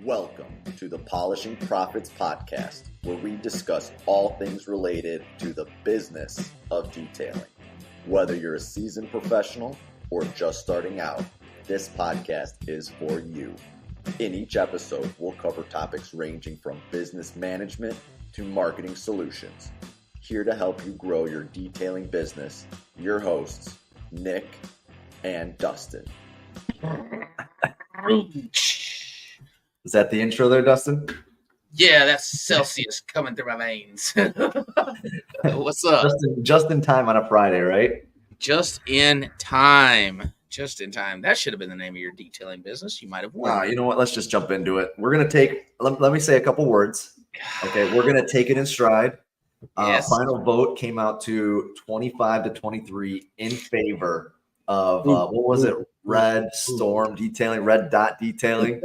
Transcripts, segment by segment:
Welcome to the Polishing Profits podcast, where we discuss all things related to the business of detailing. Whether you're a seasoned professional or just starting out, this podcast is for you. In each episode, we'll cover topics ranging from business management to marketing solutions. Here to help you grow your detailing business, your hosts, Nick and Dustin. Is that the intro there, Dustin? Yeah, that's Celsius coming through my veins. What's up? Just in time on a Friday, right? Just in time. Just in time. That should have been the name of your detailing business. You might have won. You know what? Let's just jump into it. We're going to take, let me say a couple words. Okay, we're going to take it in stride. Yes. Final vote came out to 25 to 23 in favor of, what was it? Red Dot Detailing.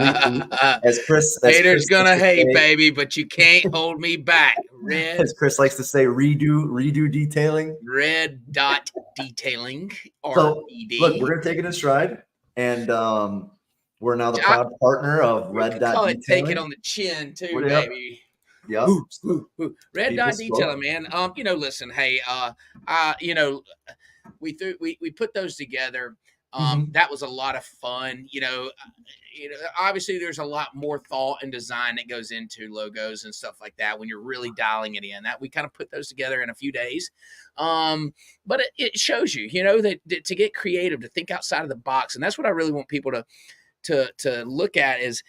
As Haters gonna hate, baby, but you can't hold me back. As Chris likes to say, redo detailing. Red Dot Detailing. So, RED. look, we're going to take it in stride. And we're now the proud partner of Red Dot Detailing. Take it on the chin, too, baby. Yep. Red Dot Detailing, man. Listen, hey, we put those together. That was a lot of fun. Obviously there's a lot more thought and design that goes into logos and stuff like that when you're really dialing it in. That we kind of put those together in a few days. But it shows you, that to get creative, to think outside of the box. And that's what I really want people to look at is,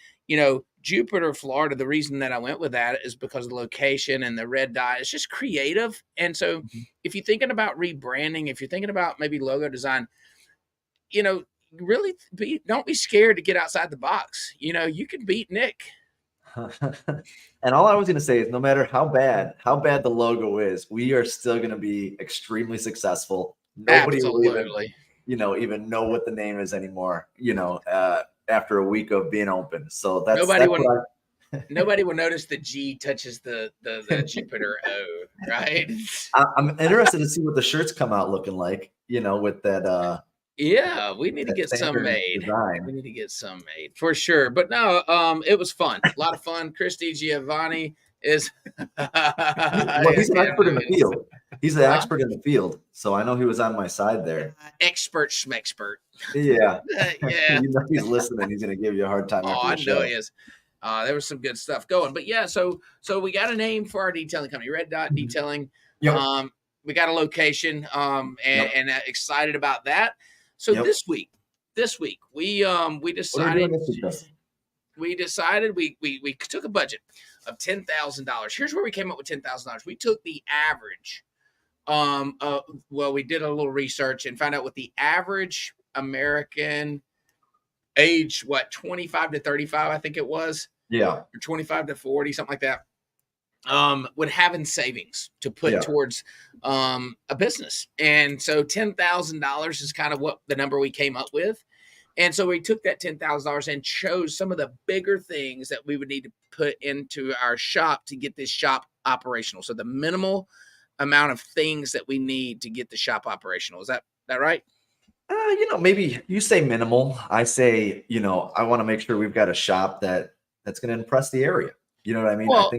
Jupiter, Florida. The reason that I went with that is because of the location and the red dot. It's just creative. And so if you're thinking about rebranding, if you're thinking about maybe logo design, really don't be scared to get outside the box. You can beat Nick. And all I was going to say is no matter how bad the logo is, we are still going to be extremely successable. Nobody Absolutely. will even know what the name is anymore, after a week of being open. So nobody will notice the G touches the Jupiter O, right? I'm interested to see what the shirts come out looking like, with that yeah, we need to get some made. We need to get some made for sure. But no, it was fun. A lot of fun. Christy Giovanni is well, he's an expert in the field. He's an expert in the field. So I know he was on my side there. Expert schmexpert. Yeah. Yeah. He's listening. He's gonna give you a hard time. Oh, I know he is. There was some good stuff going. But yeah, so we got a name for our detailing company, Red Dot Detailing. Yep. We got a location, and excited about that. So this week we decided we took a budget of $10,000. Here's where we came up with $10,000. We took the average. We did a little research and found out what the average American age, 25 to 35, I think it was. Yeah. Or 25 to 40, something like that. Would have in savings to put towards a business. And so $10,000 is kind of what the number we came up with. And so we took that $10,000 and chose some of the bigger things that we would need to put into our shop to get this shop operational. So the minimal amount of things that we need to get the shop operational. Is that right? Maybe you say minimal. I say, I want to make sure we've got a shop that's going to impress the area. You know what I mean? Well,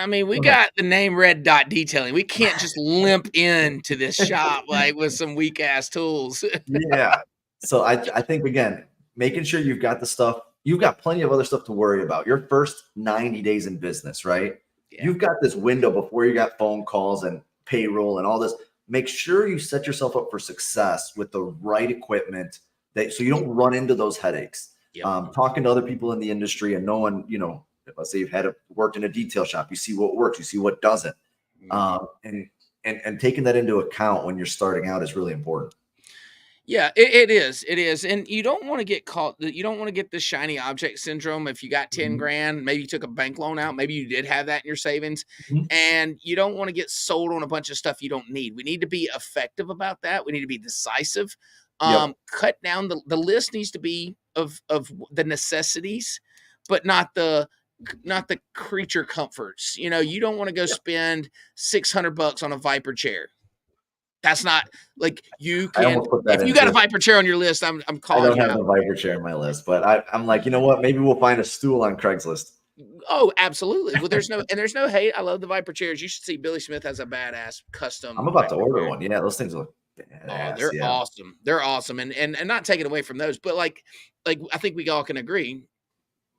we got the name Red Dot Detailing. We can't just limp into this shop with some weak ass tools. Yeah. So I think, again, making sure you've got the stuff, you've got plenty of other stuff to worry about. Your first 90 days in business, right? Yeah. You've got this window before you got phone calls and payroll and all this. Make sure you set yourself up for success with the right equipment so you don't run into those headaches. Yep. Talking to other people in the industry and knowing, let's say you've worked in a detail shop, you see what works, you see what doesn't. And taking that into account when you're starting out is really important. Yeah, it is. It is. And you don't want to get caught. You don't want to get the shiny object syndrome. If you got 10 grand, maybe you took a bank loan out. Maybe you did have that in your savings, and you don't want to get sold on a bunch of stuff you don't need. We need to be effective about that. We need to be decisive. Cut down the list needs to be of the necessities, but not the creature comforts. You don't want to go spend $600 on a Viper chair. That's not like you I can. almost put that If you in got a too. Viper chair on your list, I'm I calling don't you have out. the Viper chair in my list, but I'm like, you know what? Maybe we'll find a stool on Craigslist. Oh, absolutely. Well, there's no hate. I love the Viper chairs. You should see Billy Smith has a badass custom. I'm about to Viper order chair. one. Yeah, those things look Oh, badass. they're Yeah. awesome. They're awesome, and not taking away from those, but like I think we all can agree,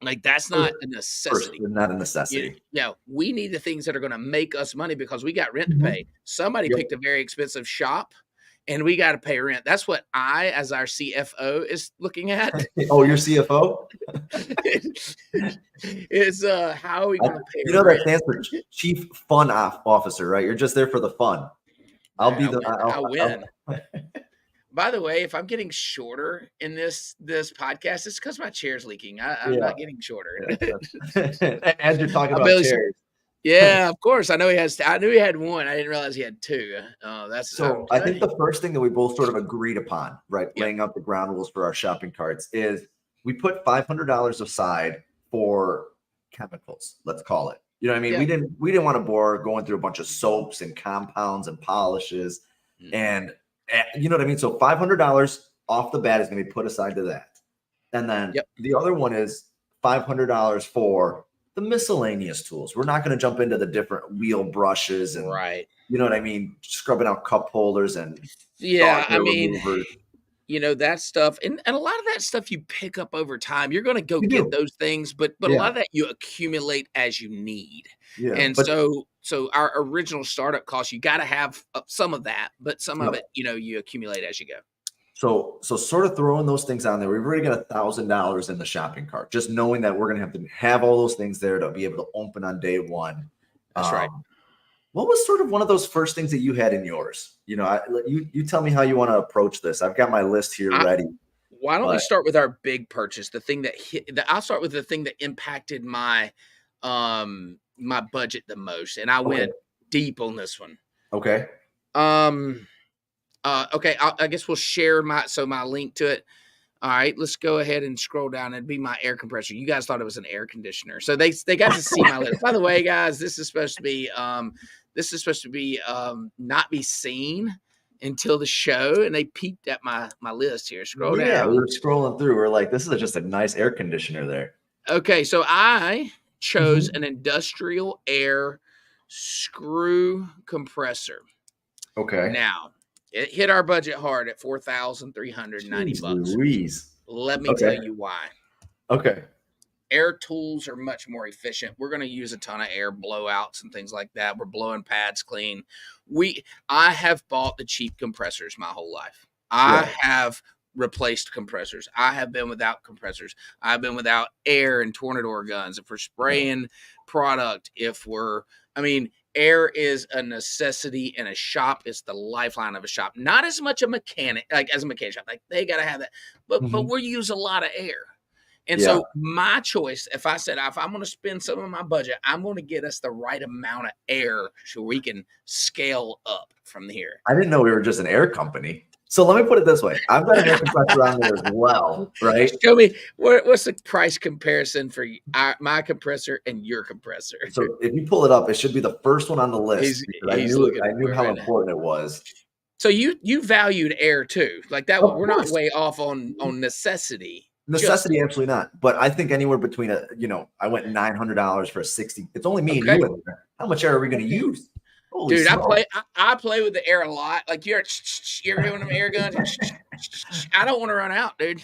like that's not a First, necessity. they're not a necessity. We need the things that are going to make us money because we got rent to Mhm. pay. Somebody Yep. picked a very expensive shop, and we got to pay rent. That's what I, as our CFO, is looking at. Oh, you're CFO? Is how are we going to pay You know that rent? stands for Chief Fun Officer, right? You're just there for the fun. I'll Man, be the. I win. By the way, if I'm getting shorter in this podcast, it's because my chair's leaking. I'm Yeah. not getting shorter. As you're talking I about barely- chairs. Yeah, of course. I know he has. I knew he had one. I didn't realize he had two. So I think the first thing that we both sort of agreed upon, right, laying out the ground rules for our shopping carts, is we put $500 aside for chemicals. Let's call it. You know what I mean? Yeah. We didn't want to bore going through a bunch of soaps and compounds and polishes, and you know what I mean. So $500 off the bat is going to be put aside to that, and then the other one is $500 for the miscellaneous tools. We're not going to jump into the different wheel brushes and you know what I mean, scrubbing out cup holders and I mean, that stuff and a lot of that stuff you pick up over time. You're going to go get those things, but a lot of that you accumulate as you need. Yeah, and so our original startup cost, you got to have some of that, but some of it, you accumulate as you go. So sort of throwing those things on there, we've already got $1,000 in the shopping cart, just knowing that we're going to have all those things there to be able to open on day one. That's right. What was sort of one of those first things that you had in yours? You tell me how you want to approach this. I've got my list here ready. Why don't we start with our big purchase? The thing that I'll start with the thing that impacted my my budget the most, and I went deep on this one. Okay. Okay, I guess we'll share my link to it. All right, let's go ahead and scroll down. It'd be my air compressor. You guys thought it was an air conditioner, so they got to see my list. By the way, guys, this is supposed to be not be seen until the show, and they peeked at my list here. Scroll down. Yeah, we were scrolling through. We're like, this is just a nice air conditioner there. Okay, so I chose an industrial air screw compressor. Okay. Now, it hit our budget hard at $4,390. Louise. Let me tell you why. Okay. Air tools are much more efficient. We're going to use a ton of air blowouts and things like that. We're blowing pads clean. I have bought the cheap compressors my whole life. I have replaced compressors. I have been without compressors. I've been without air and tornador guns. If we're spraying product, air is a necessity in a shop. It's the lifeline of a shop. Not as much a mechanic, like as a mechanic shop. Like they got to have that. But we use a lot of air. And so my choice, if I'm going to spend some of my budget, I'm going to get us the right amount of air so we can scale up from here. I didn't know we were just an air company. So let me put it this way. I've got an air compressor on there as well, right? Show me what's the price comparison for my compressor and your compressor. So if you pull it up, it should be the first one on the list. I knew how important it was. So you valued air too, like that. We're not way off on necessity. Necessity, absolutely not. But I think anywhere between I went $900 for a 60. It's only me and you in there. How much air are we going to use? Holy dude, smokes. I play with the air a lot. Like you're giving them air guns. I don't want to run out, dude.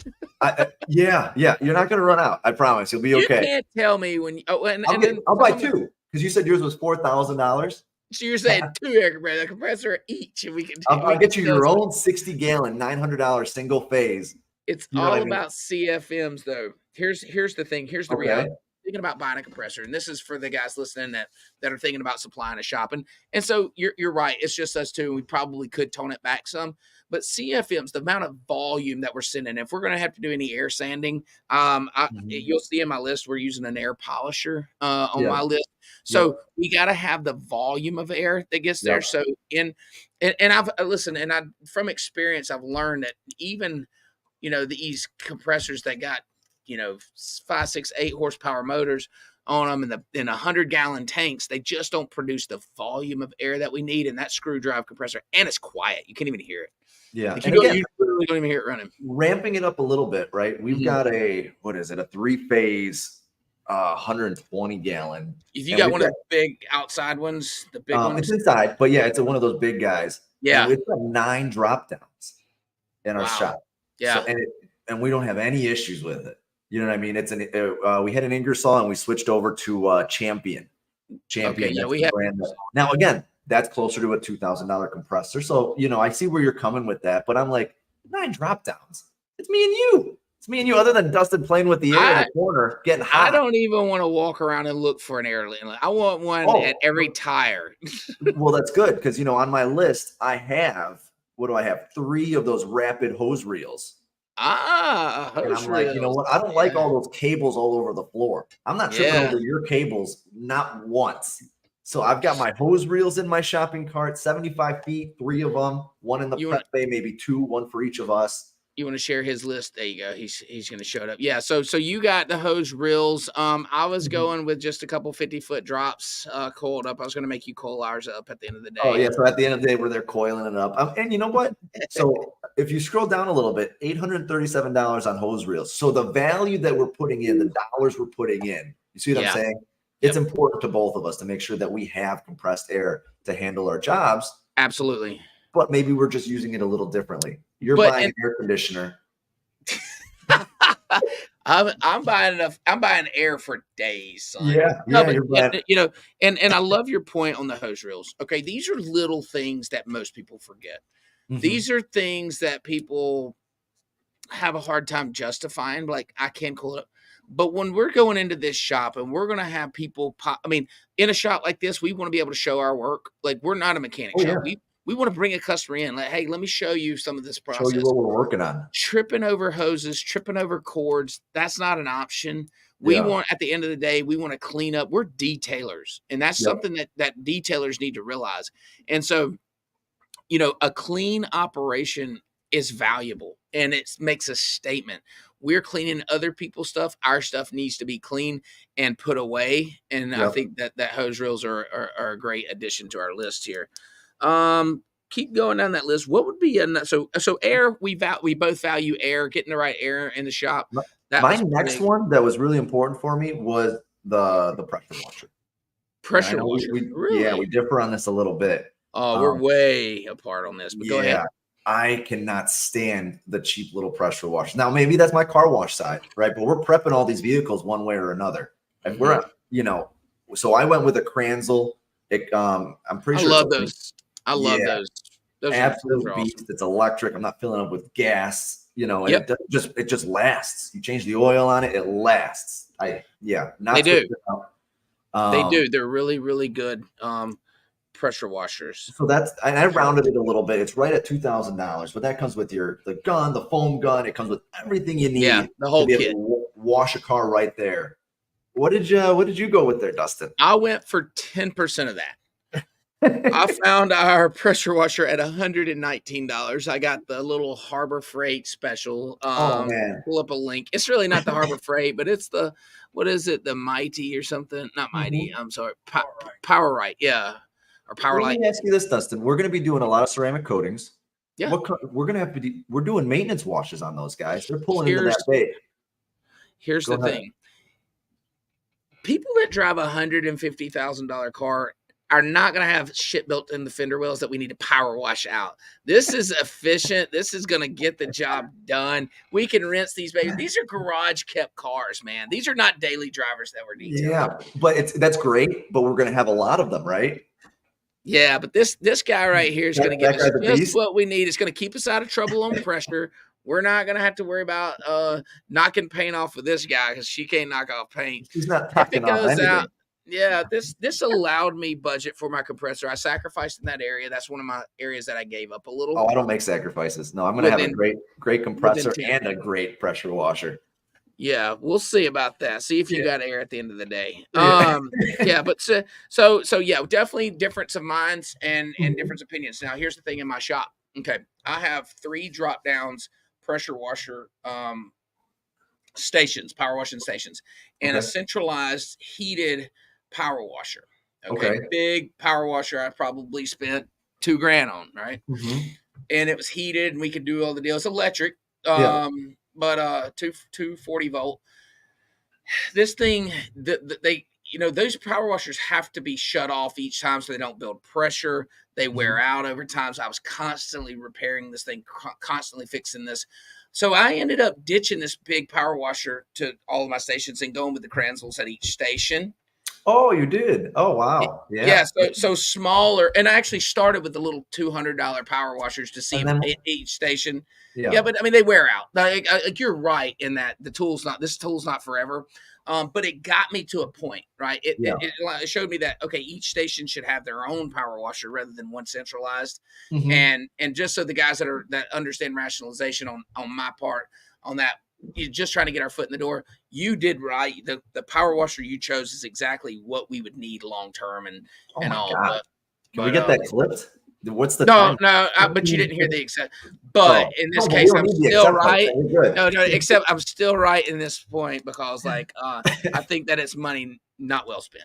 Yeah. You're not going to run out. I promise. You'll be okay. You can't tell me when. I'll buy two because you said yours was $4,000. So you're saying two air compressors, a compressor each, and we can. I'll get you your own 60-gallon, $900 single phase. It's all about CFMs, though. Here's the thing. Here's the reality. Thinking about buying a compressor, and this is for the guys listening that are thinking about supplying a shop. And so you're right. It's just us two, and we probably could tone it back some. But CFMs, the amount of volume that we're sending, if we're going to have to do any air sanding, you'll see in my list we're using an air polisher on my list. So we got to have the volume of air that gets there. So from experience, I've learned that even these compressors that got 5, 6, 8 horsepower motors, on them in 100-gallon tanks. They just don't produce the volume of air that we need in that screw drive compressor, and it's quiet. You can't even hear it. Yeah. Like And again, you literally don't even hear it running. Ramping it up a little bit, right? We've got a 3-phase 120-gallon. If you got one of the big outside ones, the big ones. It's inside, but yeah, it's one of those big guys. Yeah. And we've got 9 drop downs in our shop. Yeah. So, and we don't have any issues with it. You know what I mean? It's we had an Ingersoll and we switched over to Champion. Okay, yeah, we have. Now again, that's closer to a $2,000 compressor. So, I see where you're coming with that, but I'm like, 9 drop downs. It's me and you. It's me and you, other than Dustin playing with the air in the corner, getting hot. I don't even want to walk around and look for an air inlet. I want one at every tire. Well, that's good because, on my list, I have, what do I have? 3 of those rapid hose reels. Hose and I'm like, you know what? I don't like all those cables all over the floor. I'm not tripping over your cables, not once. So I've got my hose reels in my shopping cart, 75 feet, 3 of them, 1 in the prep bay, maybe 2, 1 for each of us. You want to share his list? There you go. He's going to show it up. Yeah. So you got the hose reels. I was going with just a couple 50-foot drops coiled up. I was going to make you coil ours up at the end of the day. Oh yeah. So at the end of the day, they're coiling it up. And you know what? So if you scroll down a little bit, $837 on hose reels. So the value that we're putting in, the dollars we're putting in, you see what I'm saying? It's important to both of us to make sure that we have compressed air to handle our jobs. Absolutely. But maybe we're just using it a little differently. You're buying an air conditioner. I'm buying air for days, son. Yeah, you're buying. And I love your point on the hose reels. Okay, these are little things that most people forget. Mm-hmm. These are things that people have a hard time justifying. Like, I can cool it up. But when we're going into this shop and we're going to have people in a shop like this, we want to be able to show our work. Like, we're not a mechanic shop. Yeah. We want to bring a customer in. Like, hey, let me show you some of this process. Show you what we're working on. Tripping over hoses, tripping over cords, that's not an option. We want, at the end of the day, we want to clean up. We're detailers. And that's something that detailers need to realize. And so, a clean operation is valuable and it makes a statement. We're cleaning other people's stuff. Our stuff needs to be clean and put away. And I think that hose reels are a great addition to our list here. Keep going down that list. What would be so air? We both value air, getting the right air in the shop. My next one that was really important for me was the pressure washer. Pressure washer. Really? Yeah, we differ on this a little bit. Oh, we're way apart on this. But go ahead. I cannot stand the cheap little pressure washer. Now, maybe that's my car wash side, right? But we're prepping all these vehicles one way or another. And we're, so I went with a Kranzel. I'm pretty sure. I love those. I love those. Those absolute beast. Awesome. It's electric. I'm not filling up with gas. And it just lasts. You change the oil on it, it lasts. They do. They do. They're really, really good pressure washers. So I rounded it a little bit. It's right at $2,000, but that comes with the gun, the foam gun. It comes with everything you need. Yeah, the whole kit. Wash a car right there. What did you go with there, Dustin? I went for 10% of that. I found our pressure washer at $119. I got the little Harbor Freight special. Man. Pull up a link. It's really not the Harbor Freight, but it's the, what is it? The Mighty or something? Not Mighty. Mm-hmm. I'm sorry. Power Right. Yeah. Or Power Light. Let me ask you this, Dustin. We're going to be doing a lot of ceramic coatings. Yeah. We're going to have to we're doing maintenance washes on those guys. They're pulling into that bay. Here's the thing. People that drive a $150,000 car are not going to have shit built in the fender wells that we need to power wash out. This is efficient. This is going to get the job done. We can rinse these babies. These are garage kept cars, man. These are not daily drivers that we're detailing. Yeah, but that's great. But we're going to have a lot of them, right? Yeah, but this guy right here is going to give us just what we need. It's going to keep us out of trouble on pressure. We're not going to have to worry about knocking paint off with this guy because she can't knock off paint. She's not knocking off anything. Out. Yeah, this allowed me budget for my compressor. I sacrificed in that area. That's one of my areas that I gave up a little. Oh, I don't make sacrifices. No, I'm going to have a great compressor and a great pressure washer. Yeah, we'll see about that. See if you got air at the end of the day. But so yeah, definitely difference of minds and difference opinions. Now, here's the thing in my shop. Okay, I have 3 drop downs pressure washer stations, power washing stations, and a Okay. centralized heated power washer. Okay. Okay. Big power washer. I probably spent $2,000 on, right? Mhm. And it was heated and we could do all the deals. Electric, Yeah. but 240 volt. This thing, they, those power washers have to be shut off each time so they don't build pressure. They wear Mhm. out over time. So I was constantly repairing this thing, constantly fixing this. So I ended up ditching this big power washer to all of my stations and going with the Kranzels at each station. Oh, you did? Oh, wow. Yeah, Yeah. so smaller, and I actually started with the little $200 power washers to see And if then each station. yeah. Yeah, but I mean they wear out. Like you're right in that this tool's not forever. But it got me to a point, right? Yeah. It showed me that okay, each station should have their own power washer rather than one centralized, Mhm. and just so the guys that understand rationalization on my part on that, you're just trying to get our foot in the door. You did right. The power washer you chose is exactly what we would need long term Oh and my all. god. Can we get that clipped? What's the No, time? no, but you didn't hear the except. But Oh. in No, this but we case, don't I'm need the still accept part, right. so we're good. No, except I'm still right in this point because I think that it's money not well spent.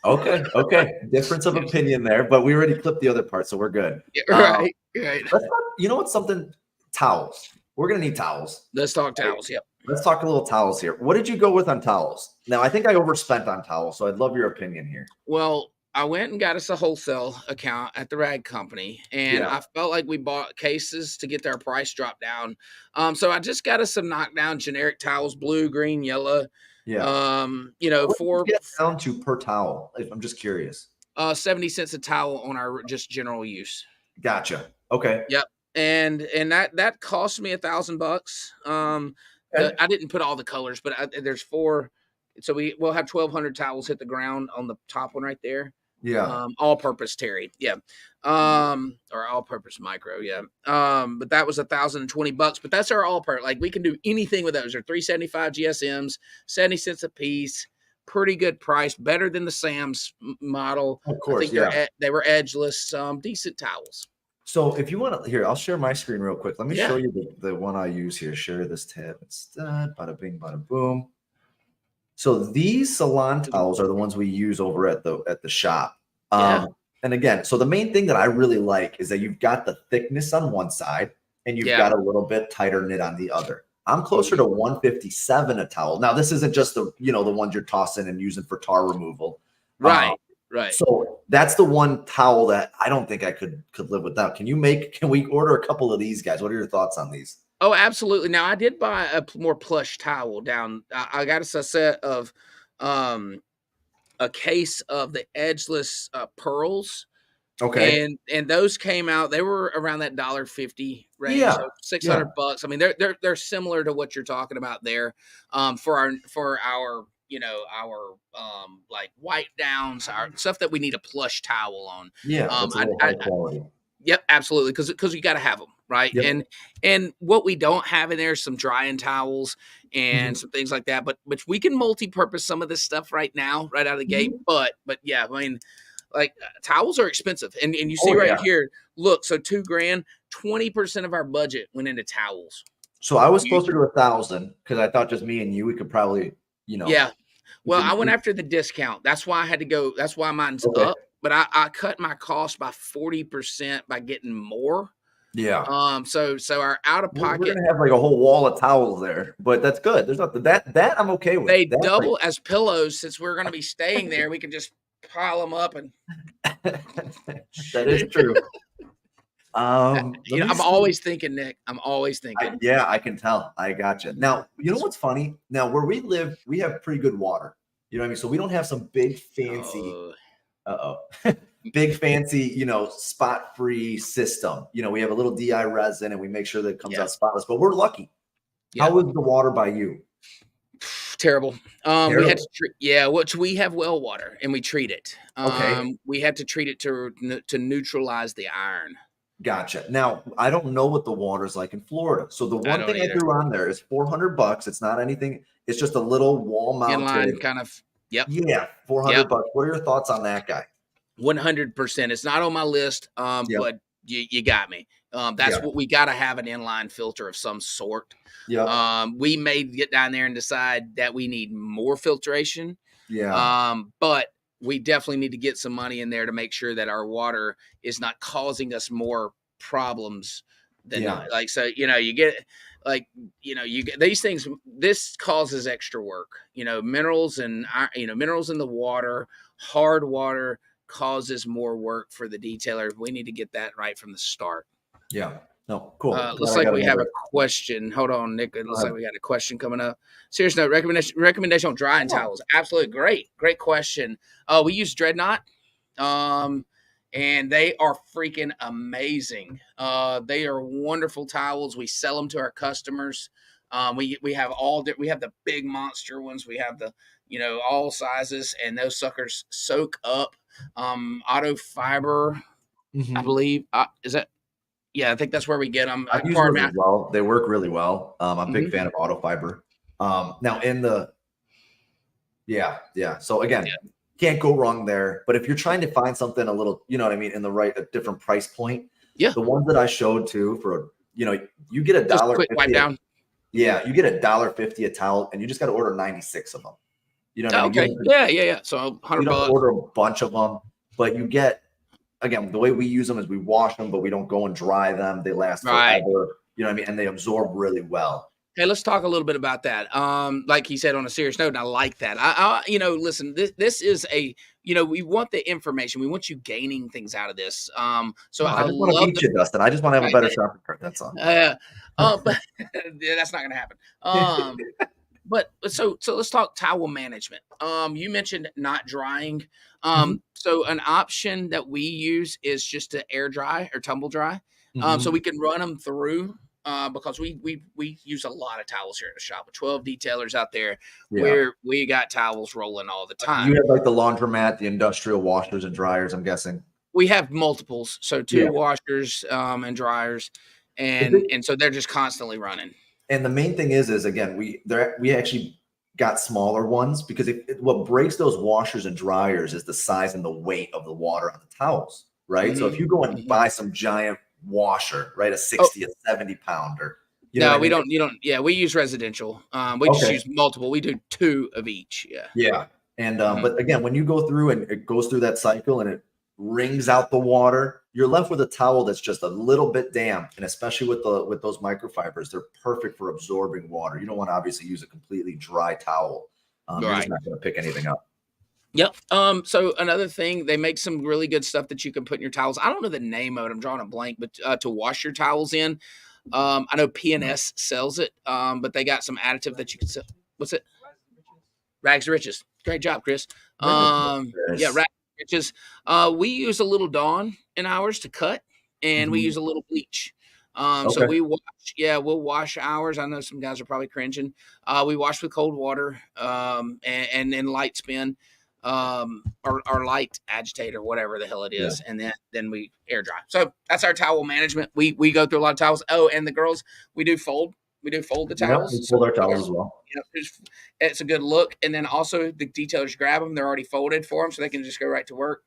Okay. Difference of opinion there, but we already clipped the other part, so we're good. Yeah, right. Let's talk, you know what's something? Towels. We're gonna need towels. Let's talk Right? towels. Yep. Let's talk a little towels here. What did you go with on towels? Now, I think I overspent on towels, so I'd love your opinion here. Well, I went and got us a wholesale account at the rag company, and Yeah. I felt like we bought cases to get their price dropped down. So I just got us some knockdown generic towels, blue, green, yellow. Yeah. What did you For get down to per towel? If I'm just curious. 70 cents a towel on our just general use. Gotcha. Okay. Yep. And that cost me $1,000. Okay. I didn't put all the colors, but there's 4. So we'll have 1,200 towels hit the ground on the top one right there. Yeah. All-purpose Terry, yeah. Or all-purpose micro, yeah. But that was $1,020. But that's our all-purpose. Like we can do anything with those. They're 375 GSMs, 70 cents a piece. Pretty good price, better than the Sam's model. Of course, I think they were edgeless, decent towels. So if you want to, here, I'll share my screen real quick. Let me Yeah. show you the one I use here. Share this tab. It's done. Bada bing, bada boom. So these salon towels are the ones we use over at the shop. Yeah. And again, so the main thing that I really like is that you've got the thickness on one side and you've Yeah. got a little bit tighter knit on the other. I'm closer to 157 a towel. Now, this isn't just the ones you're tossing and using for tar removal. Right. Right. So that's the one towel that I don't think I could live without. Can we order a couple of these guys? What are your thoughts on these? Oh, absolutely. Now I did buy a more plush towel down. I got us a set of a case of the edgeless pearls. Okay. And those came out, they were around that $1.50 range, Yeah. so $600. I mean, they're similar to what you're talking about there. For our like wipe downs, our stuff that we need a plush towel on. Yeah, that's a little high quality. Yep, absolutely, because you got to have them, right? Yep. And what we don't have in there is some drying towels and some things like that. But we can multi-purpose some of this stuff right now, right out of the gate. But yeah, I mean, like towels are expensive, and you see here, look, so $2,000, 20% of our budget went into towels. So I was closer to 1,000 because I thought just me and you, we could probably, Yeah. Well, I went after the discount. That's why I had to go. That's why mine's up. But I cut my cost by 40% by getting more. Yeah. So our out of pocket. We're gonna have like a whole wall of towels there, but that's good. There's nothing that I'm okay with. They double as pillows since we're gonna be staying there. We can just pile them up and. That is true. I'm always thinking, Nick. I'm always thinking. I can tell. I gotcha. Now, you know what's funny? Now, where we live, we have pretty good water. You know what I mean? So we don't have some big fancy, big fancy, spot-free system. We have a little DI resin and we make sure that it comes out spotless, but we're lucky. How was the water by you? Terrible. We had to treat, which we have well water and we treat it. We had to treat it to neutralize the iron. Gotcha. Now, I don't know what the water's like in Florida. So the one thing I threw on there is $400. It's not anything. It's just a little wall mounted inline kind of. Yep. Yeah, $400. What are your thoughts on that guy? 100%. It's not on my list, but you got me. That's what we got to have, an inline filter of some sort. Yeah. We may get down there and decide that we need more filtration. Yeah. But we definitely need to get some money in there to make sure that our water is not causing us more problems than like, so, you get like, you get these things, this causes extra work, minerals and, minerals in the water, hard water causes more work for the detailer. We need to get that right from the start. Yeah. No, cool. Looks like we have a question. Hold on, Nick. It looks like we got a question coming up. Serious note, recommendation on drying towels. Absolutely great question. We use Dreadnought, and they are freaking amazing. They are wonderful towels. We sell them to our customers. We have we have the big monster ones. We have the all sizes, and those suckers soak up. Auto fiber, I believe. Is that? Yeah, I think that's where we get them. I use those as well. They work really well. I'm a big fan of auto fiber. Now in the, yeah. So again, can't go wrong there. But if you're trying to find something a little, you know what I mean, in the right, a different price point. Yeah. The ones that I showed too for, you get $1.50. Quick wipe down. Yeah, you get $1.50 a towel, and you just got to order 96 of them. You know what I mean? Okay. Yeah. So $100. You don't order a bunch of them, but you get. Again, the way we use them is we wash them, but we don't go and dry them. They last forever. You know what I mean? And they absorb really well. Hey, let's talk a little bit about that. Like he said, on a serious note, and I like that. Listen, this is a, we want the information. We want you gaining things out of this. So I just want to beat you, Dustin. I just want to have a better shopping cart. That's all. But that's not going to happen. But so let's talk towel management. You mentioned not drying. So an option that we use is just to air dry or tumble dry. So we can run them through because we use a lot of towels here at the shop with 12 detailers out there where we got towels rolling all the time. You have like the laundromat, the industrial washers and dryers, I'm guessing. We have multiples. So 2 washers and dryers. And so they're just constantly running. And the main thing is again, we actually got smaller ones because what breaks those washers and dryers is the size and the weight of the water on the towels, right? So if you go and buy some giant washer, right, a 60, a 70 pounder. We don't. Yeah, we use residential. We just use multiple. We do 2 of each. Yeah. And but again, when you go through and it goes through that cycle and it wrings out the water, you're left with a towel that's just a little bit damp, and especially with those microfibers, they're perfect for absorbing water. You don't want to obviously use a completely dry towel. You're just not going to pick anything up. Yep. So another thing, they make some really good stuff that you can put in your towels. I don't know the name of it. I'm drawing a blank, but to wash your towels in. I know P&S sells it, but they got some additive that you can sell. What's it? Rags to Riches. Great job, Chris. Rags to Riches. We use a little Dawn in ours to cut, and we use a little bleach. So we wash, we'll wash ours. I know some guys are probably cringing. We wash with cold water, and then light spin, or light agitator, whatever the hell it is. And then we air dry. So that's our towel management. We go through a lot of towels. Oh, and the girls, we do fold the towels. We fold our towels as well. It's a good look. And then also the detailers grab them. They're already folded for them, so they can just go right to work.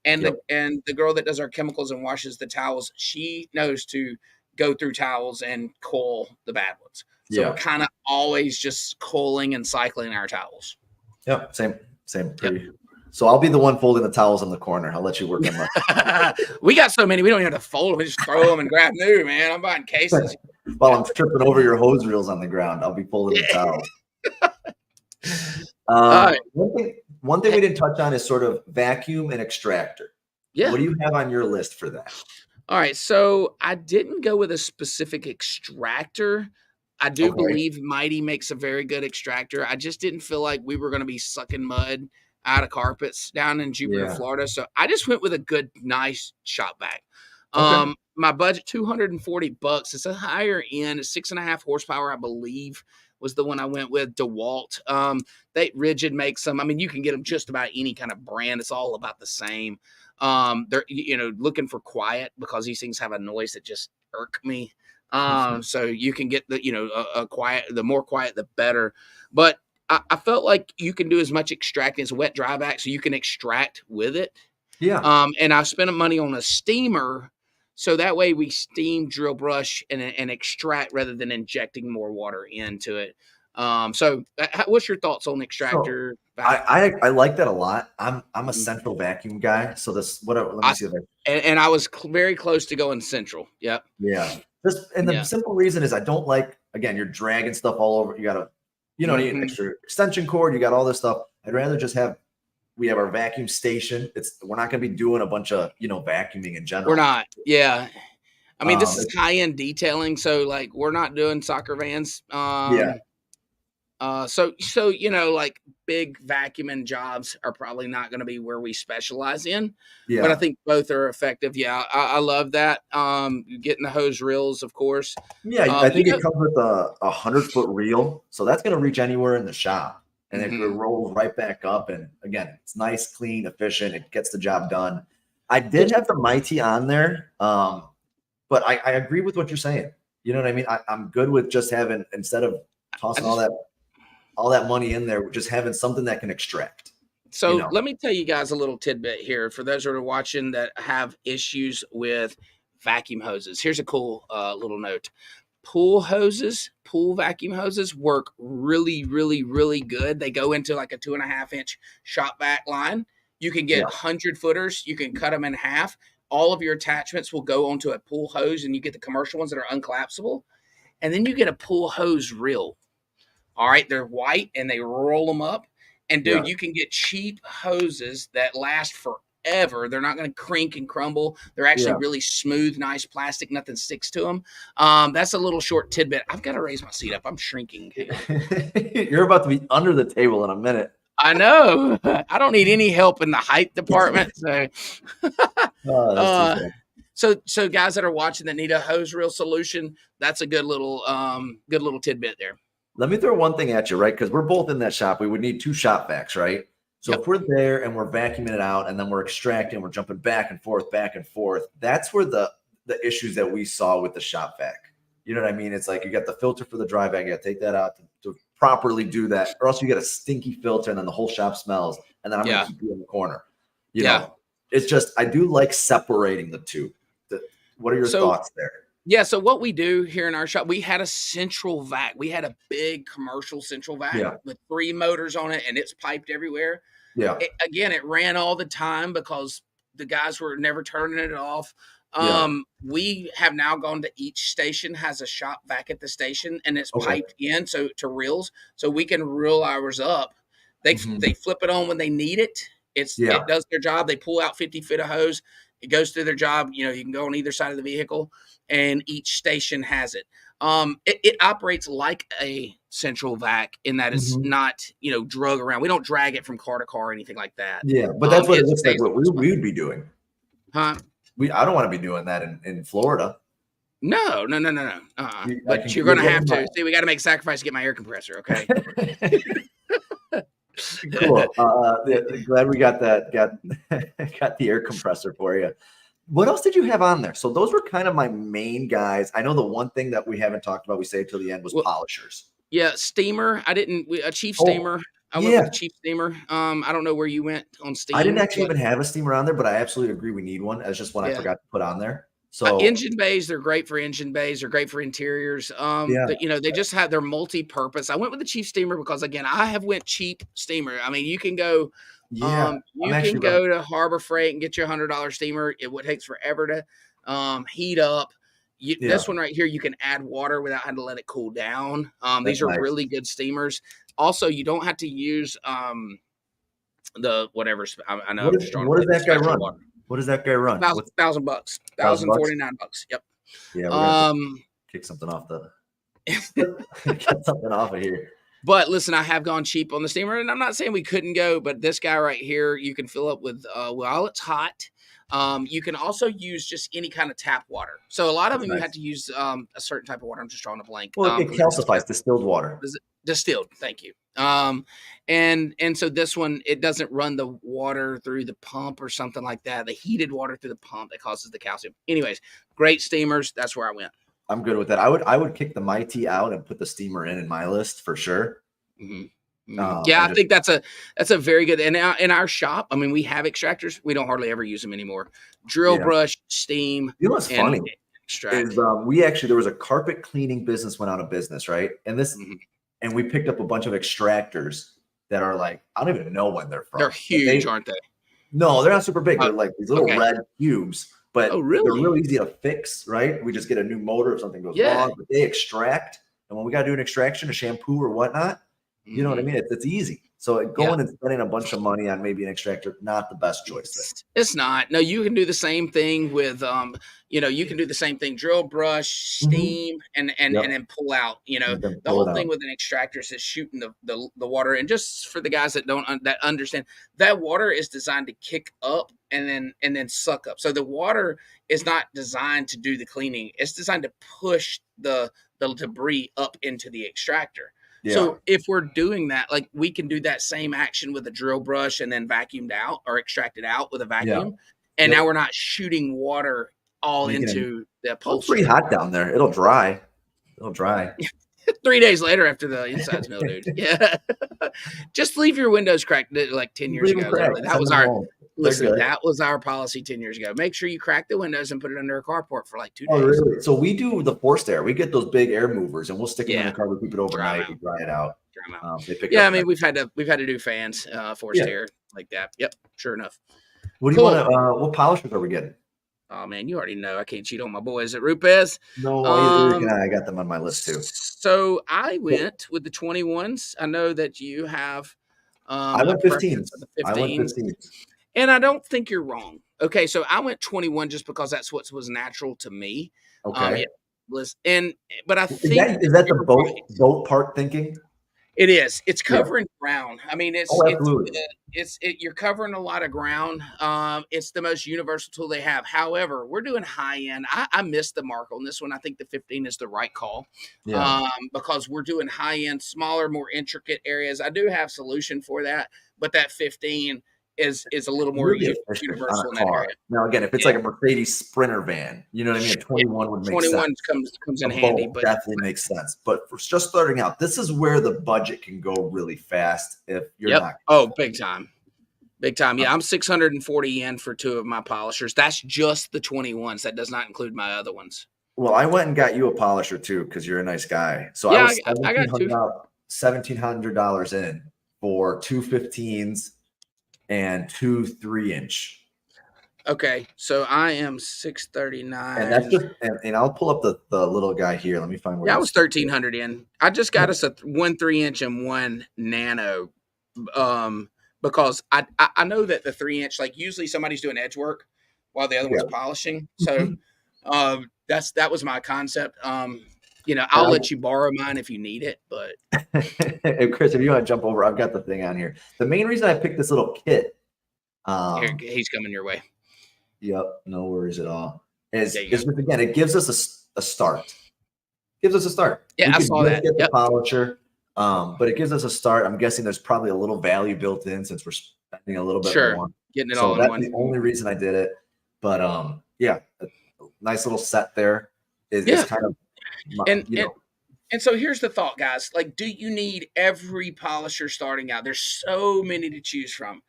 And the girl that does our chemicals and washes the towels, she knows to go through towels and coil the bad ones. So we're kind of always just coiling and cycling our towels. Yep, same. So I'll be the one folding the towels in the corner. I'll let you work on that. We got so many, we don't even have to fold them. We just throw them and grab new, man. I'm buying cases. While I'm tripping over your hose reels on the ground, I'll be folding the towels. One thing we didn't touch on is sort of vacuum and extractor. Yeah. What do you have on your list for that? All right. So I didn't go with a specific extractor. I do believe Mighty makes a very good extractor. I just didn't feel like we were going to be sucking mud out of carpets down in Jupiter, Florida. So I just went with a good, nice shop vac. My budget, $240. It's a higher end, 6.5 horsepower, I believe, was the one I went with. DeWalt. They Rigid makes them. I mean, you can get them just about any kind of brand. It's all about the same. They're looking for quiet because these things have a noise that just irk me. So you can get a quiet. The more quiet, the better. But I felt like you can do as much extracting as a wet dry vac, so you can extract with it. Yeah. And I spent money on a steamer So that way we steam, drill, brush, and extract rather than injecting more water into it. What's your thoughts on So extractor? I like that a lot. I'm a Mhm. central vacuum guy. So this let me I, see if I and I was very close to going central. Yep. yeah. Just and the Yeah. simple reason is I don't like again you're dragging stuff all over. You gotta need an Hmm. extra extension cord. You got all this stuff. I'd rather just have we have our vacuum station. We're not gonna be doing a bunch of vacuuming in We're general. not. Yeah. I mean, this is It's, high end detailing, so like we're not doing soccer vans. yeah, So like big vacuuming jobs are probably not going to be where we specialize in, but I yeah. think both are effective. Yeah, I love that. Getting the hose reels, of course. Yeah, I think it comes with a 100-foot reel, so that's going to reach anywhere in the shop, and it Mhm. rolls right back up. And again, it's nice, clean, efficient. It gets the job done. I did have the Mighty on there, but I agree with what you're saying. You know what I mean? I'm good with just having instead of I tossing just all that money in there, just having something that can extract. So let me tell you guys a little tidbit here for those that are watching that have issues with vacuum hoses. Here's a cool little note. Pool vacuum hoses work really, really, really good. They go into like a 2.5-inch shop vac line. You can get Yeah, 100-footers. You can cut them in half. All of your attachments will go onto a pool hose, and you get the commercial ones that are uncollapsible. And then you get a pool hose reel. All right, they're white and they roll them up. And yeah, dude, you can get cheap hoses that last forever. They're not going to crink and crumble. They're actually yeah. really smooth, nice plastic. Nothing sticks to them. That's a little short tidbit. I've got to raise my seat up. I'm shrinking. Hang on. You're about to be under the table in a minute. I know. I don't need any help in the height department. So, Oh, that's too uh, funny. so guys that are watching that need a hose reel solution, that's a good little tidbit there. Let me throw one thing at you, right? Because we're both in that shop. We would need 2 shop vacs, right? So Yep. if we're there and we're vacuuming it out and then we're extracting, we're jumping back and forth, that's where the issues that we saw with the shop vac. You know what I mean? It's like you got the filter for the dry vac, you got to take that out to properly do that, or else you get a stinky filter and then the whole shop smells, and then I'm going to keep you in the corner. You know, it's just I do like separating the two. What are your thoughts there? Yeah, so what we do here in our shop, we had a central vac. We had a big commercial central vac with 3 motors on it, and it's piped everywhere. Yeah. It ran all the time because the guys were never turning it off. We have now gone to each station has a shop vac at the station, and it's piped in to reels, so we can reel ours up. They flip it on when they need it. It does their job. They pull out 50 feet of hose. It goes through their job. You can go on either side of the vehicle, and each station has it. It operates like a central vac in that it's not, drug around. We don't drag it from car to car or anything like that. Yeah, but that's what it looks like what we would be doing. Huh? I don't want to be doing that in Florida. No. But you're going to have to. See, we got to make a sacrifice to get my air compressor, okay? Cool. Glad we got the air compressor for you. What else did you have on there? So those were kind of my main guys. I know the one thing that we haven't talked about, we saved till the end, was polishers. Yeah, steamer. A chief steamer. I went with a chief steamer. I don't know where you went on steam. I didn't actually even have a steamer on there, but I absolutely agree we need one. That's just one I forgot to put on there. So engine bays, they're great for engine bays. They're great for interiors. But, they just have their multi-purpose. I went with the chief steamer because, again, I have went cheap steamer. I mean, you can go. You can go to Harbor Freight and get your $100 steamer. It takes forever to heat up. This one right here, you can add water without having to let it cool down. These are really good steamers. Also, you don't have to use the whatever. I know. What does that guy run? Water. What does that guy run? $1,000, $1,049. Yep. Yeah. We're kick something off get something off of here. But listen, I have gone cheap on the steamer, and I'm not saying we couldn't go, but this guy right here, you can fill up with while it's hot. You can also use just any kind of tap water. So a lot of them you have to use a certain type of water. I'm just drawing a blank. Well, it calcifies distilled water. Distilled, thank you. And so this one, it doesn't run the water through the pump or something like that. The heated water through the pump that causes the calcium. Anyways, great steamers. That's where I went. I'm good with that. I would kick the Mighty out and put the steamer in my list for sure. Yeah, I think that's a very good. And in our shop, I mean, we have extractors. We don't hardly ever use them anymore. Drill brush, steam. You know what's funny extract. is there was a carpet cleaning business went out of business, right? And and we picked up a bunch of extractors that are like, I don't even know when they're from. They're huge, aren't they? No, they're not super big. They're like these little red cubes, but they're really easy to fix, right? We just get a new motor if something goes wrong, but they extract. And when we got to do an extraction, a shampoo or whatnot, you know what I mean? It's easy. So going and spending a bunch of money on maybe an extractor, not the best choice there. It's not. No, you can do the same thing with, you can do the same thing, drill, brush, steam, and then pull out. The whole thing with an extractor is shooting the water. And just for the guys that that understand, that water is designed to kick up and then suck up. So the water is not designed to do the cleaning. It's designed to push the debris up into the extractor. Yeah. So if we're doing that, like we can do that same action with a drill brush and then vacuumed out or extracted out with a vacuum. Yeah. And now we're not shooting water all into the upholstery. It's pretty hot down there. It'll dry. 3 days later after the inside's mildewed. Yeah. Just leave your windows cracked like 10 years ago. That was that was our policy 10 years ago. Make sure you crack the windows and put it under a carport for like 2 days. Oh, really? So we do the forced air. We get those big air movers and we'll stick them in the car. We keep it overnight. We dry it out. I mean, we've had to do fans, forced air like that. Yep. Sure enough. What do you want to, what polishers are we getting? Oh man, you already know I can't cheat on my boys at Rupes. No, I got them on my list too. So I went with the 21s. I know that you have. I went 15s. And I don't think you're wrong. Okay, so I went 21 just because that's what was natural to me. Okay. But I think is that the boat part thinking? It is. It's covering ground. I mean, you're covering a lot of ground. It's the most universal tool they have. However, we're doing high end. I missed the mark on this one. I think the 15 is the right call because we're doing high end, smaller, more intricate areas. I do have solution for that, but that 15 is a little more universal in that area. Now, again, if it's like a Mercedes Sprinter van, you know what I mean? A 21 would make sense. 21 comes in handy. But definitely makes sense. But for just starting out, this is where the budget can go really fast if you're not. Oh, big time. Big time. Yeah, I'm 640 yen for 2 of my polishers. That's just the 21s. That does not include my other ones. Well, I went and got you a polisher too because you're a nice guy. So I got $1,700 in for 2 15s. And 2 3-inch. Okay, so I am 639. And that's just and I'll pull up the little guy here. Let me find where. Yeah, I was 1,300 in. I just got us a 1 3-inch and 1 nano, because I know that the 3-inch, like usually somebody's doing edge work while the other one's polishing. So that was my concept. I'll let you borrow mine if you need it, but hey, Chris, if you want to jump over, I've got the thing on here. The main reason I picked this little kit, here, he's coming your way. Yep, no worries at all. Is just, again, it gives us a start. Gives us a start. Yeah, I saw that. Get the polisher, but it gives us a start. I'm guessing there's probably a little value built in since we're spending a little bit more. Getting it all in one. That's the only reason I did it. But a nice little set there is kind of. And so here's the thought, guys. Like, do you need every polisher starting out? There's so many to choose from.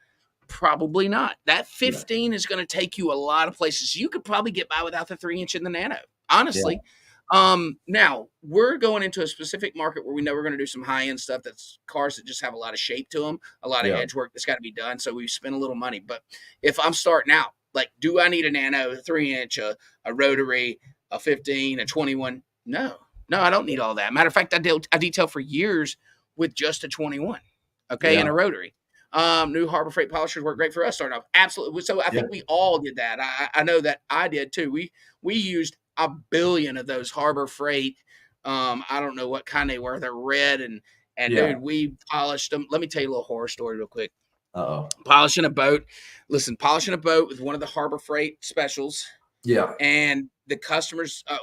Probably not. That 15 is going to take you a lot of places. You could probably get by without the 3-inch and the nano, honestly. Now we're going into a specific market where we know we're going to do some high-end stuff. That's cars that just have a lot of shape to them, a lot of edge work that's got to be done. So we spend a little money. But if I'm starting out, like, do I need a nano, a 3-inch, a rotary, a 15, a 21? No, I don't need all that. Matter of fact, I detail for years with just a 21, and a rotary. New Harbor Freight polishers work great for us starting off. Absolutely. So I think we all did that. I know that I did too. We used a billion of those Harbor Freight. I don't know what kind they were. They're red and dude, we polished them. Let me tell you a little horror story real quick. Polishing a boat. Listen, polishing a boat with one of the Harbor Freight specials. Yeah. And the customers, I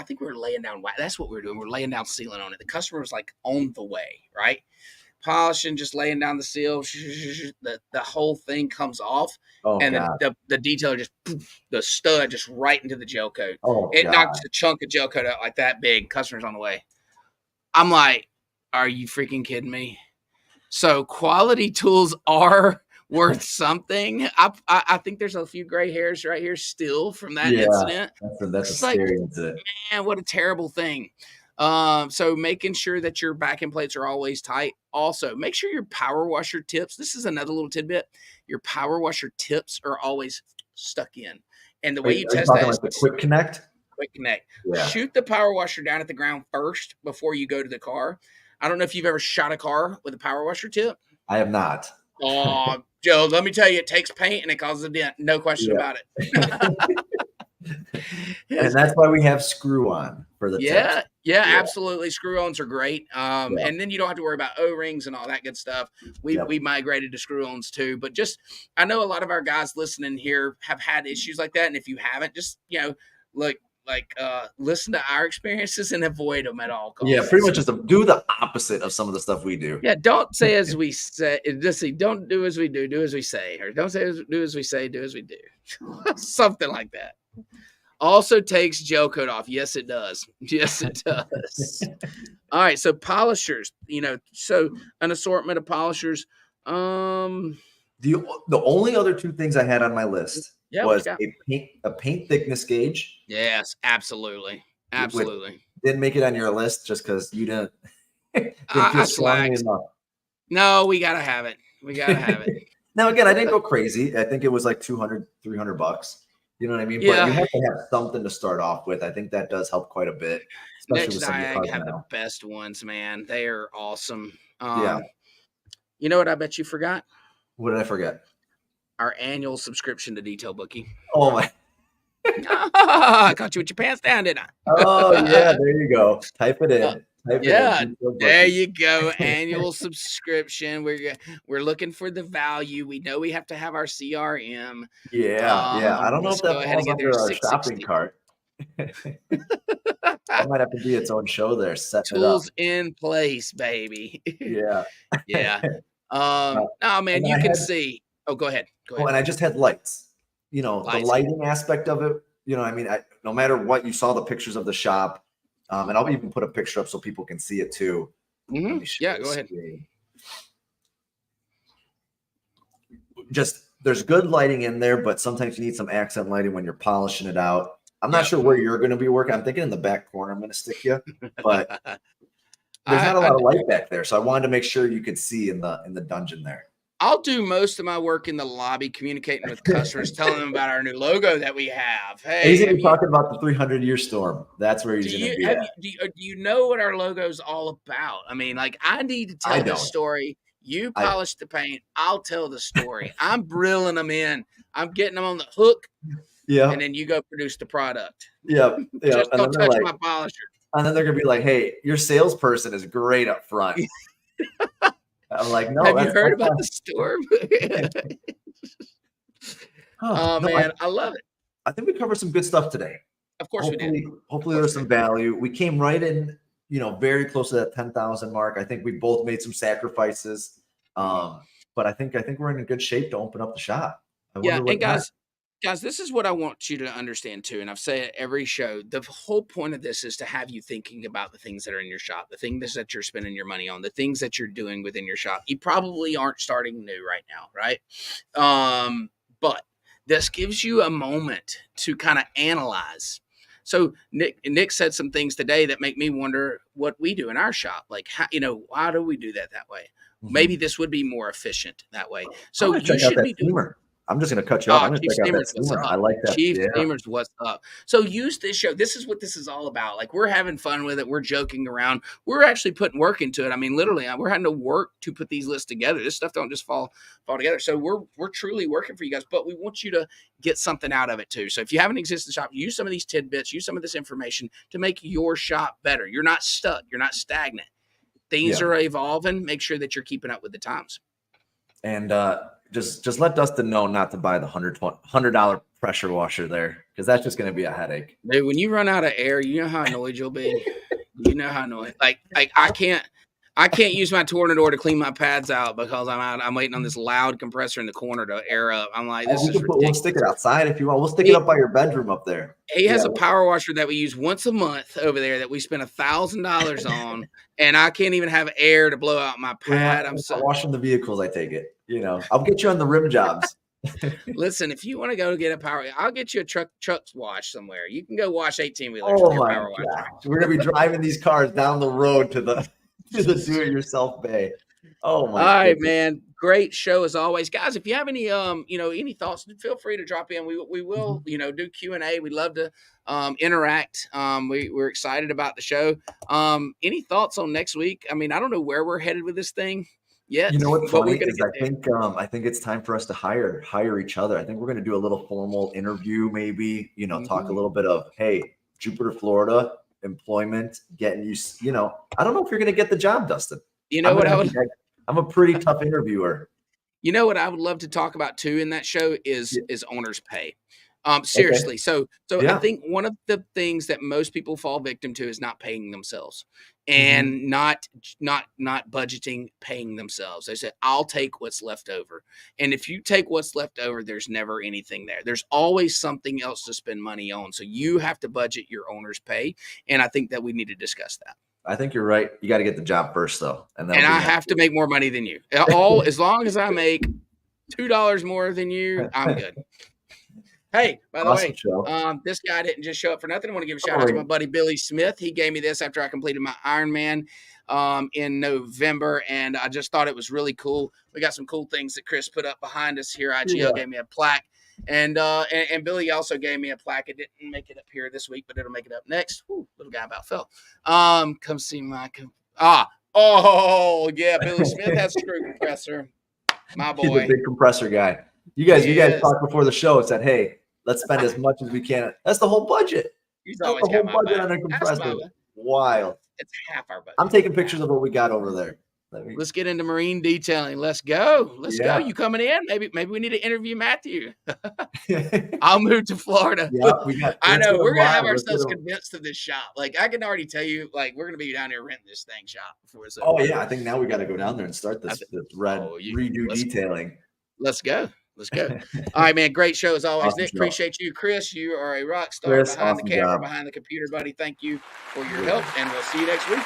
think we were laying down. That's what we were doing. We're laying down sealant on it. The customer was like on the way, right? Polishing, just laying down the seal. The whole thing comes off. And the detailer just, the stud just right into the gel coat. It knocks a chunk of gel coat out like that big. Customer's on the way. I'm like, are you freaking kidding me? So quality tools are worth something. I think there's a few gray hairs right here still from that incident. That's a It's like, scary incident. man, what a terrible thing. So making sure that your backing plates are always tight. Also, make sure your power washer tips. This is another little tidbit. Your power washer tips are always stuck in. And the way you test that is like the quick connect. Quick connect. Yeah. Shoot the power washer down at the ground first before you go to the car. I don't know if you've ever shot a car with a power washer tip. I have not. Oh, Joe, let me tell you, it takes paint and it causes a dent. No question about it. And that's why we have screw on for the tips. Yeah, absolutely. Screw-ons are great. And then you don't have to worry about O-rings and all that good stuff. We migrated to screw-ons too. But just, I know a lot of our guys listening here have had issues like that. And if you haven't, just, listen to our experiences and avoid them at all costs. Yeah, pretty much just do the opposite of some of the stuff we do. Yeah, don't say as we say. Just say, don't do as we do as we say. Or don't say do as we say, do as we do. Something like that. Also takes gel coat off. Yes, it does. Yes, it does. All right, so polishers. So an assortment of polishers. The only other two things I had on my list was a paint thickness gauge. Yes, absolutely. Didn't make it on your list just because you didn't feel strongly enough. No, we gotta have it. Now again, I didn't go crazy. I think it was like $200-$300. You know what I mean? Yeah. But you have to have something to start off with. I think that does help quite a bit. Next Diag have the best ones, man. They are awesome. Yeah. You know what I bet you forgot? What did I forget? Our annual subscription to Detail Bookie. Oh my! I caught you with your pants down, didn't I? Oh yeah, there you go. Type it in. There you go. Annual subscription. We're looking for the value. We know we have to have our CRM. Yeah. I don't know if that falls under our shopping cart. That might have to be its own show there. Tools in place, baby. Yeah. No, man, you can see. Oh, go ahead. Oh, and I just had lights. The lighting aspect of it. I mean, no matter what, you saw the pictures of the shop. And I'll even put a picture up so people can see it too. Mm-hmm. Yeah, go ahead. Just there's good lighting in there, but sometimes you need some accent lighting when you're polishing it out. I'm not sure where you're going to be working. I'm thinking in the back corner I'm going to stick you, but there's not a lot of light back there. So I wanted to make sure you could see in the dungeon there. I'll do most of my work in the lobby, communicating with customers, telling them about our new logo that we have. Hey, he's going to be talking about the 300-year storm. That's where he's going to be. Do you know what our logo is all about? I mean, I need to tell the story. You polish the paint. I'll tell the story. I'm brilling them in. I'm getting them on the hook. Yeah. And then you go produce the product. Yeah. Just don't touch my polisher. And then they're going to be like, hey, your salesperson is great up front. I'm like, no. Have you heard about the storm? I love it. I think we covered some good stuff today. Of course we did. Hopefully there's some value. We came right in, very close to that 10,000 mark. I think we both made some sacrifices. But I think we're in a good shape to open up the shop. And guys, this is what I want you to understand too. And I've said it every show. The whole point of this is to have you thinking about the things that are in your shop, the things that you're spending your money on, the things that you're doing within your shop. You probably aren't starting new right now, right? But this gives you a moment to kind of analyze. So Nick said some things today that make me wonder what we do in our shop. Like, why do we do that way? Mm-hmm. Maybe this would be more efficient that way. So you should be doing. I'm just going to cut you off. I'm Chief Steamers, I like that. Chief Steamers, what's up? So use this show. This is what this is all about. Like, we're having fun with it. We're joking around. We're actually putting work into it. I mean, literally, we're having to work to put these lists together. This stuff don't just fall together. So we're truly working for you guys, but we want you to get something out of it too. So if you have an existing shop, use some of these tidbits, use some of this information to make your shop better. You're not stuck. You're not stagnant. Things are evolving. Make sure that you're keeping up with the times. And just let Dustin know not to buy the $100 pressure washer there, because that's just going to be a headache. Dude, when you run out of air, you know how annoyed you'll be. You know how annoyed. Like I can't. I can't use my Tornador to clean my pads out because I'm waiting on this loud compressor in the corner to air up. I'm like, this is ridiculous. We'll stick it outside if you want. We'll stick it up by your bedroom up there. He has a power washer that we use once a month over there that we spend $1,000 on, and I can't even have air to blow out my pad. I'm washing the vehicles. I take it. I'll get you on the rim jobs. Listen, if you want to go get a power, I'll get you a truck wash somewhere. You can go wash 18-wheelers. Oh my gosh. We're gonna be driving these cars down the road to the do-it-yourself bay. Oh my! All right, man. Great show as always, guys. If you have any any thoughts, feel free to drop in. We will do Q&A. We'd love to interact. We're excited about the show. Any thoughts on next week? I mean, I don't know where we're headed with this thing yet. You know what's funny is I think it's time for us to hire each other. I think we're going to do a little formal interview, maybe, talk a little bit of, hey, Jupiter, Florida, employment, getting you, I don't know if you're going to get the job, Dustin. I'm a pretty tough interviewer. You know what I would love to talk about too in that show is owners' pay. Seriously. Okay. So I think one of the things that most people fall victim to is not paying themselves and not budgeting, paying themselves. They say, I'll take what's left over. And if you take what's left over, there's never anything there. There's always something else to spend money on. So you have to budget your owner's pay. And I think that we need to discuss that. I think you're right. You got to get the job first, though. And I have to make more money than you. As long as I make $2 more than you, I'm good. Hey, by the way, this guy didn't just show up for nothing. I want to give a shout out to my buddy Billy Smith. He gave me this after I completed my Ironman in November, and I just thought it was really cool. We got some cool things that Chris put up behind us here. IGL gave me a plaque, and Billy also gave me a plaque. It didn't make it up here this week, but it'll make it up next. Ooh, little guy about fell. Come see my Billy Smith has a screw compressor. My boy, he's a big compressor guy. You guys talked before the show and said, hey, let's spend as much as we can. That's the whole budget. He's always got my budget on a compressor. Wild. It's half our budget. I'm taking pictures of what we got over there. Let's get into marine detailing. Let's go. Let's go. You coming in? Maybe we need to interview Matthew. I'll move to Florida. I know we're gonna have ourselves convinced of this shop. Like I can already tell you, like we're gonna be down here renting this thing shop before it's over. I think now we got to go down there and start this redo detailing. Let's go. All right, man. Great show as always. Awesome Nick, appreciate you. Chris, you are a rock star behind the camera, behind the computer, buddy. Thank you for your help, and we'll see you next week.